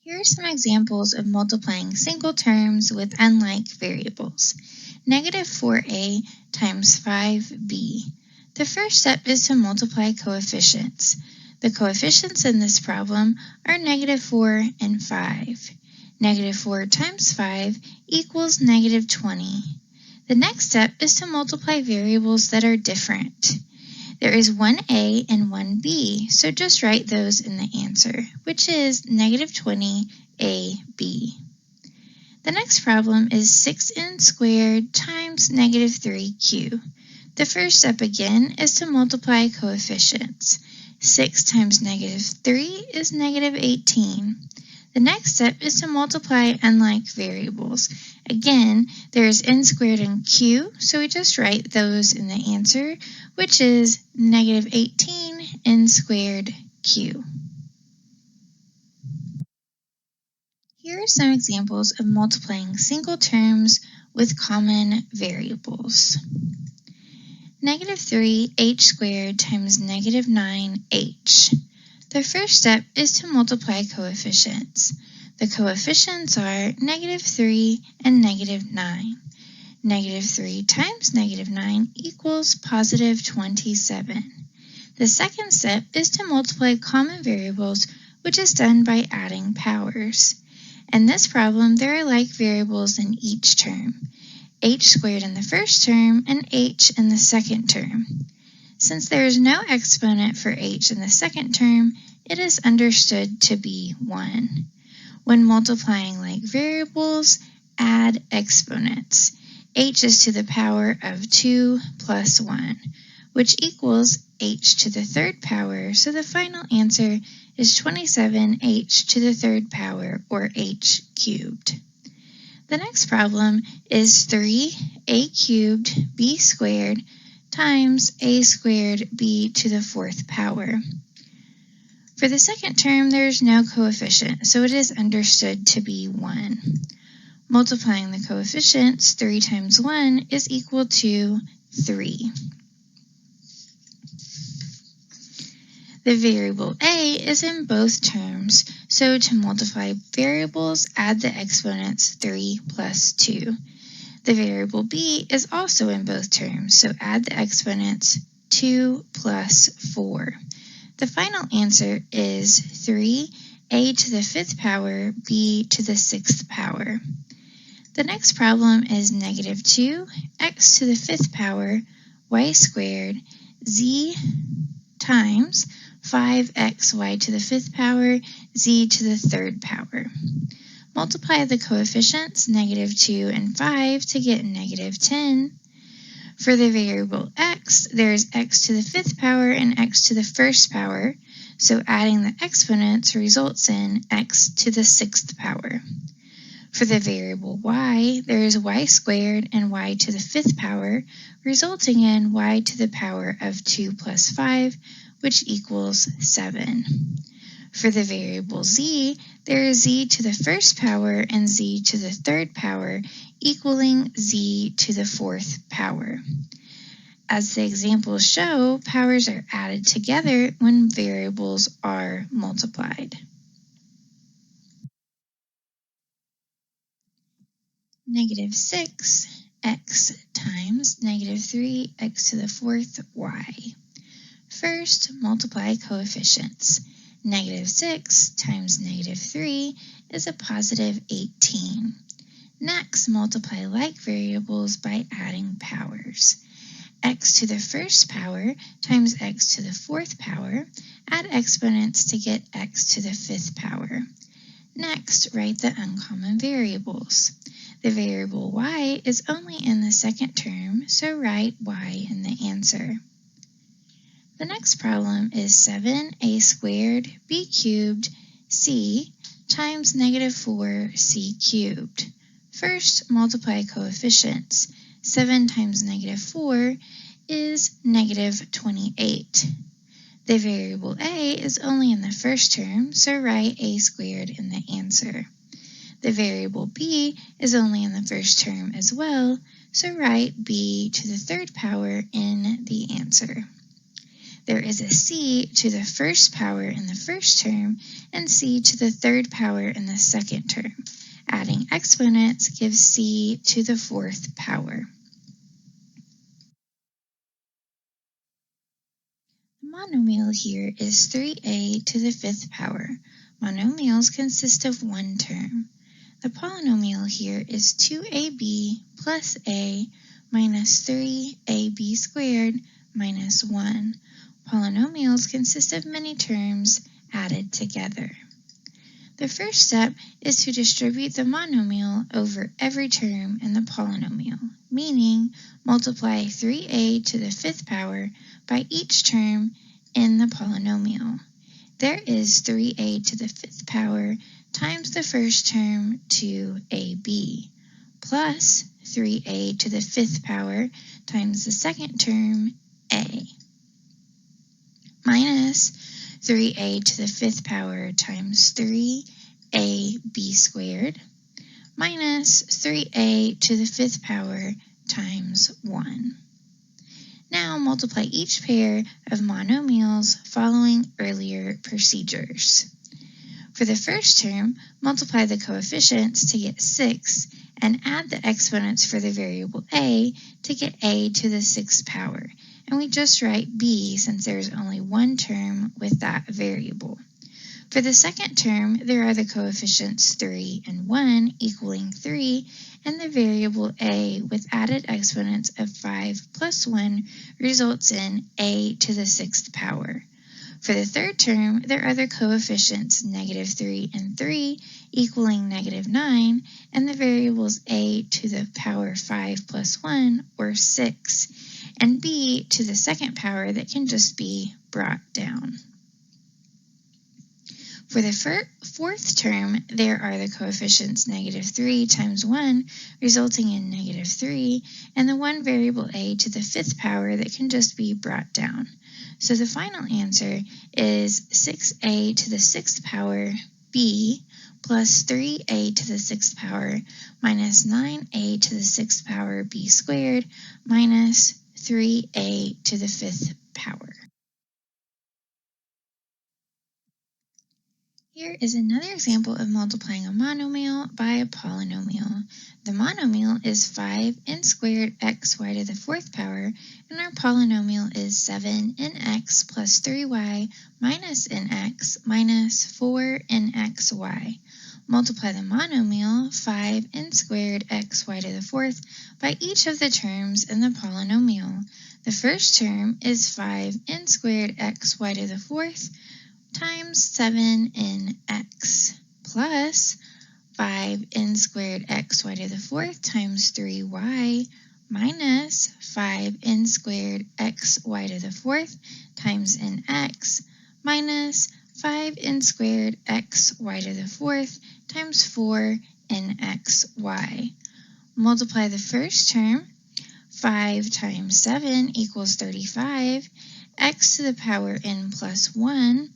Here are some examples of multiplying single terms with unlike variables. Negative 4a times 5b. The first step is to multiply coefficients. The coefficients in this problem are negative 4 and 5. Negative 4 times 5 equals negative 20. The next step is to multiply variables that are different. There is one a and one b, so just write those in the answer, which is negative 20ab. The next problem is 6n squared times negative 3q. The first step again is to multiply coefficients. 6 times negative 3 is negative 18. The next step is to multiply unlike variables. Again, there is n squared and q, so we just write those in the answer, which is negative 18 n squared q. Here are some examples of multiplying single terms with common variables. Negative 3h squared times negative 9h. The first step is to multiply coefficients. The coefficients are negative 3 and negative 9. Negative 3 times negative 9 equals positive 27. The second step is to multiply common variables, which is done by adding powers. In this problem, there are like variables in each term. H squared in the first term and h in the second term. Since there is no exponent for h in the second term, it is understood to be 1. When multiplying like variables, add exponents. H is to the power of 2 plus 1, which equals h to the third power, so the final answer is 27h to the third power, or h cubed. The next problem is 3a cubed b squared times a squared b to the fourth power. For the second term, there is no coefficient, so it is understood to be 1. Multiplying the coefficients, 3 times 1 is equal to 3. The variable a is in both terms, so to multiply variables, add the exponents 3 plus 2. The variable b is also in both terms, so add the exponents 2 plus 4. The final answer is 3a to the fifth power, b to the sixth power. The next problem is negative 2x to the fifth power, y squared, z times 5xy to the fifth power, z to the third power. Multiply the coefficients, negative 2 and 5, to get negative 10. For the variable x, there is x to the fifth power and x to the first power, so adding the exponents results in x to the sixth power. For the variable y, there is y squared and y to the fifth power, resulting in y to the power of 2 plus 5, which equals 7. For the variable z, there is z to the first power and z to the third power, equaling z to the fourth power. As the examples show, powers are added together when variables are multiplied. Negative 6x times negative 3x to the fourth y. First, multiply coefficients. Negative 6 times negative 3 is a positive 18. Next, multiply like variables by adding powers. X to the first power times x to the fourth power. Add exponents to get x to the fifth power. Next, write the uncommon variables. The variable y is only in the second term, so write y in the answer. The next problem is 7a squared b cubed c times negative 4c cubed. First, multiply coefficients. 7 times negative 4 is negative 28. The variable a is only in the first term, so write a squared in the answer. The variable b is only in the first term as well, so write b to the third power in the answer. there is a c to the first power in the first term and c to the third power in the second term. Adding exponents gives c to the fourth power. The monomial here is 3a to the fifth power. Monomials consist of one term. The polynomial here is 2ab plus a minus 3ab squared minus 1. Polynomials consist of many terms added together. The first step is to distribute the monomial over every term in the polynomial, meaning multiply 3a to the fifth power by each term in the polynomial. There is 3a to the fifth power times the first term 2ab plus 3a to the fifth power times the second term a minus 3a to the fifth power times 3ab squared minus 3a to the fifth power times 1. Now multiply each pair of monomials following earlier procedures. For the first term, multiply the coefficients to get 6 and add the exponents for the variable a to get a to the sixth power. And we just write b since there is only one term with that variable. For the second term, there are the coefficients 3 and 1 equaling 3, and the variable a with added exponents of 5 plus 1 results in a to the sixth power. For the third term, there are the coefficients negative 3 and 3 equaling negative 9, and the variables a to the power 5 plus 1, or 6, and b to the second power that can just be brought down. For the fourth term, there are the coefficients negative 3 times 1, resulting in negative 3, and the one variable a to the fifth power that can just be brought down. So the final answer is 6a to the sixth power b plus 3a to the sixth power minus 9a to the sixth power b squared minus 3a to the fifth power. Here is another example of multiplying a monomial by a polynomial. The monomial is 5n squared xy to the fourth power, and our polynomial is 7nx plus 3y minus nx minus 4nxy. Multiply the monomial 5n squared xy to the fourth by each of the terms in the polynomial. The first term is 5n squared xy to the fourth times 7nx plus 5n squared xy to the fourth times 3y minus 5n squared xy to the fourth times nx minus 5n squared xy to the fourth times 4nxy. Multiply the first term. 5 times 7 equals 35. X to the power n plus 1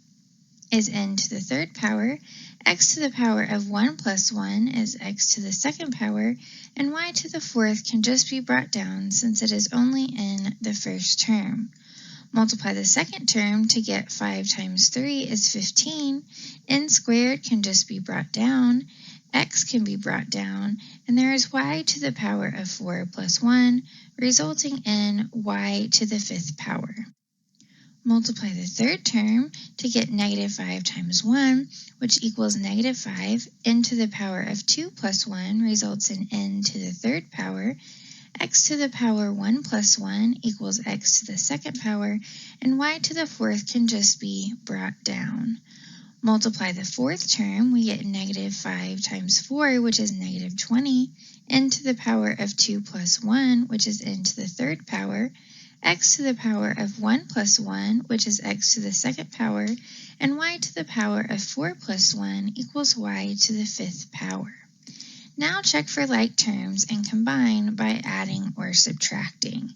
is n to the third power, x to the power of 1 plus 1 is x to the second power, and y to the fourth can just be brought down since it is only in the first term. Multiply the second term to get 5 times 3 is 15, n squared can just be brought down, x can be brought down, and there is y to the power of 4 plus 1, resulting in y to the fifth power. Multiply the third term to get negative 5 times 1, which equals negative 5. N to the power of 2 plus 1 results in n to the third power. X to the power 1 plus 1 equals x to the second power, and y to the fourth can just be brought down. Multiply the fourth term, we get negative 5 times 4, which is negative 20. N to the power of 2 plus 1, which is n to the third power. X to the power of 1 plus 1, which is x to the second power, and y to the power of 4 plus 1 equals y to the fifth power. Now check for like terms and combine by adding or subtracting.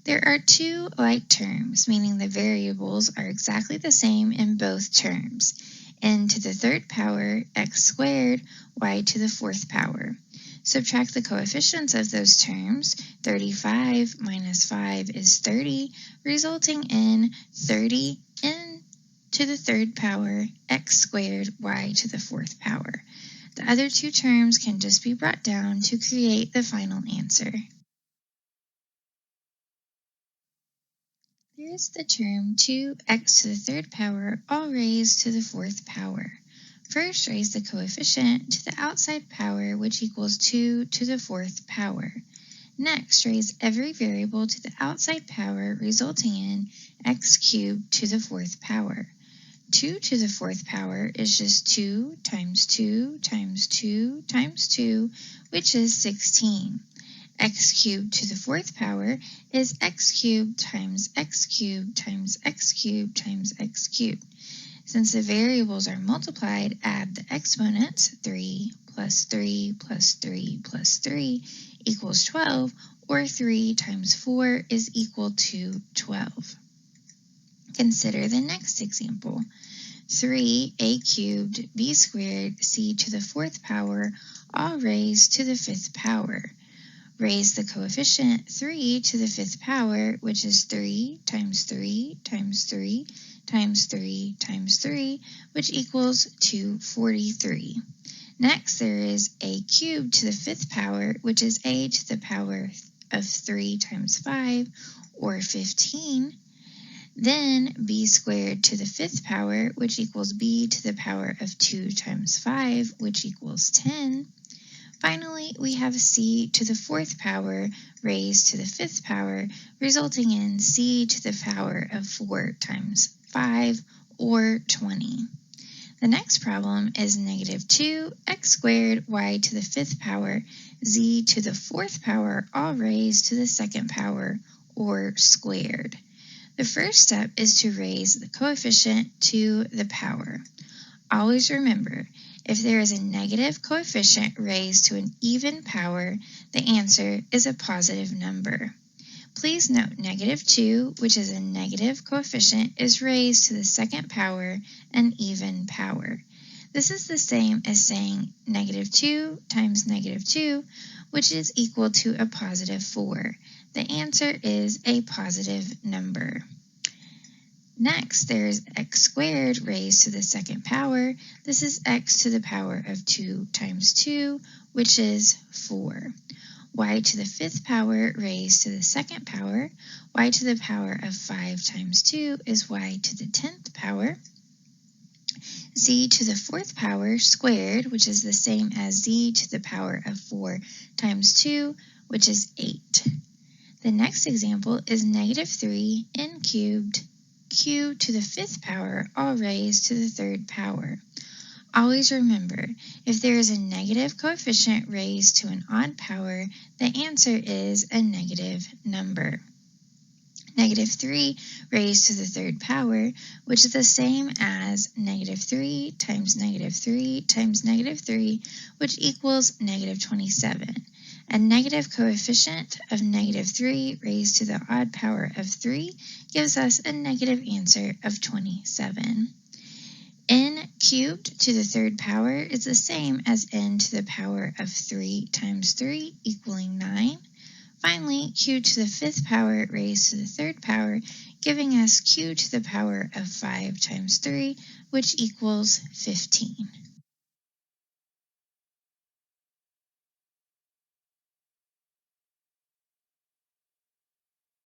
There are two like terms, meaning the variables are exactly the same in both terms. N to the third power, x squared, y to the fourth power. Subtract the coefficients of those terms. 35 minus 5 is 30, resulting in 30 n to the third power x squared y to the fourth power. The other two terms can just be brought down to create the final answer. Here's the term 2x to the third power all raised to the fourth power. First, raise the coefficient to the outside power, which equals 2 to the fourth power. Next, raise every variable to the outside power, resulting in x cubed to the fourth power. 2 to the fourth power is just 2 times 2 times 2 times 2, which is 16. X cubed to the fourth power is x cubed times x cubed times x cubed times x cubed. Since the variables are multiplied, add the exponents. 3 plus 3 plus 3 plus 3 equals 12, or 3 times 4 is equal to 12. Consider the next example. 3a cubed b squared c to the fourth power all raised to the fifth power. Raise the coefficient 3 to the fifth power, which is 3 times 3 times 3 times 3 times 3, which equals 243. Next, there is a cubed to the fifth power, which is a to the power of 3 times 5, or 15. Then b squared to the fifth power, which equals b to the power of 2 times 5, which equals 10. Finally, we have c to the fourth power raised to the fifth power, resulting in c to the power of 4 times 5, or 20. The next problem is negative 2 x squared y to the fifth power z to the fourth power all raised to the second power, or squared. The first step is to raise the coefficient to the power. Always remember, if there is a negative coefficient raised to an even power, the answer is a positive number. Please note negative 2, which is a negative coefficient, is raised to the second power, an even power. This is the same as saying negative 2 times negative 2, which is equal to a positive 4. The answer is a positive number. Next, there is x squared raised to the second power. This is x to the power of 2 times 2, which is 4. Y to the fifth power raised to the second power. Y to the power of 5 times 2 is y to the 10th power. Z to the fourth power squared, which is the same as z to the power of 4 times 2, which is 8. The next example is negative 3 n cubed q to the fifth power all raised to the third power. Always remember, if there is a negative coefficient raised to an odd power, the answer is a negative number. Negative 3 raised to the third power, which is the same as negative 3 times negative 3 times negative 3, which equals negative 27. A negative coefficient of negative 3 raised to the odd power of 3 gives us a negative answer of 27. N cubed to the third power is the same as n to the power of 3 times 3 equaling 9. Finally, q to the fifth power raised to the third power, giving us q to the power of 5 times 3, which equals 15.